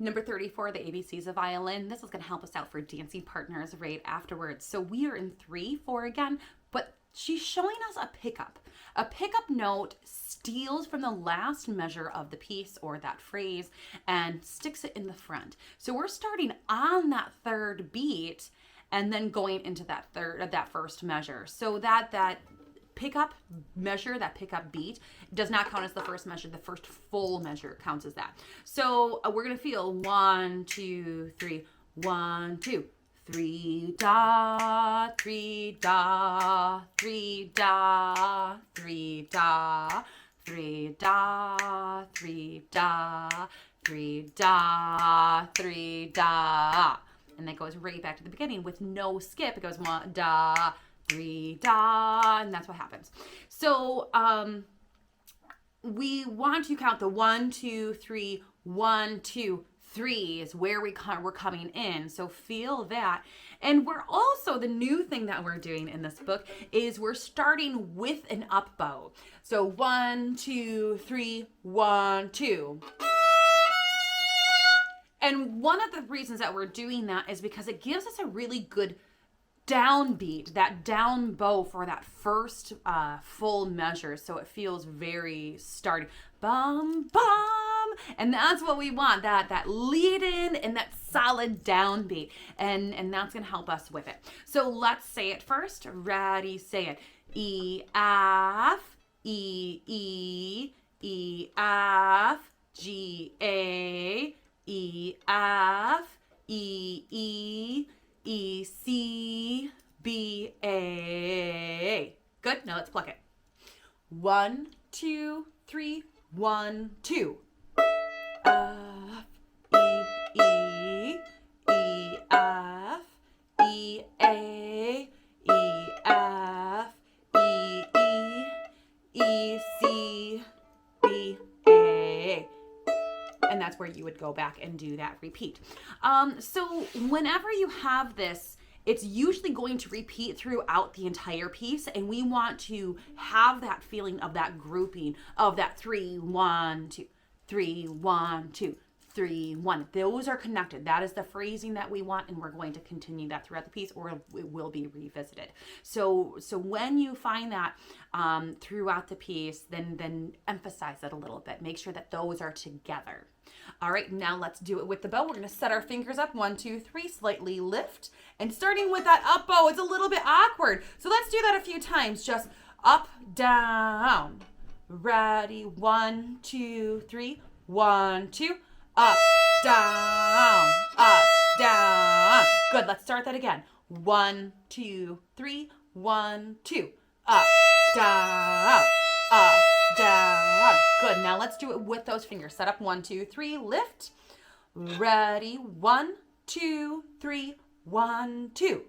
Number 34, the ABCs of violin. This is going to help us out for dancing partners right afterwards. So we are in 3/4 again, but she's showing us a pickup. A pickup note steals from the last measure of the piece or that phrase and sticks it in the front. So we're starting on that third beat and then going into that first measure. So that pickup measure, that pickup beat, does not count as the first measure. The first full measure counts as that. So we're gonna feel 1, 2, 3, 1, 2. 3 da, 3 da, 3 da, 3 da, 3 da, 3 da, 3 da, 3 da. And that goes right back to the beginning with no skip. It goes 1 da, 3 da, and that's what happens. So we want to count the 1, 2, 3, 1, 2, 3 is where we're coming in. So feel that. And we're also, the new thing that we're doing in this book is we're starting with an up bow. So 1, 2, 3, 1, 2. And one of the reasons that we're doing that is because it gives us a really good downbeat, that down bow for that first full measure. So it feels very starting. Bum, bum. And that's what we want, that lead in and that solid downbeat. And that's going to help us with it. So let's say it first. Ready, say it. E, F, E, E, E, F, G, A, E, F, E, E, E, C, B, A. Good. Now let's pluck it. 1, 2, 3, 1, 2. F, E, E, E, F, E, A, E, F, E, E, E, C, B, A. And that's where you would go back and do that repeat. So whenever you have this, it's usually going to repeat throughout the entire piece, and we want to have that feeling of that grouping of that 3, 1, 2, 3, 1, 2, 3, 1. Those are connected. That is the phrasing that we want, and we're going to continue that throughout the piece, or it will be revisited. So when you find that throughout the piece, then emphasize it a little bit. Make sure that those are together. All right, now let's do it with the bow. We're going to set our fingers up. 1, 2, 3, slightly lift. And starting with that up bow, it's a little bit awkward. So let's do that a few times. Just up, down. Ready, 1, 2, 3, 1, 2, up, down, up, down. Good, let's start that again. 1, 2, 3, 1, 2, up, down, up, down. Good, now let's do it with those fingers. Set up, 1, 2, 3, lift. Ready, 1, 2, 3, 1, 2.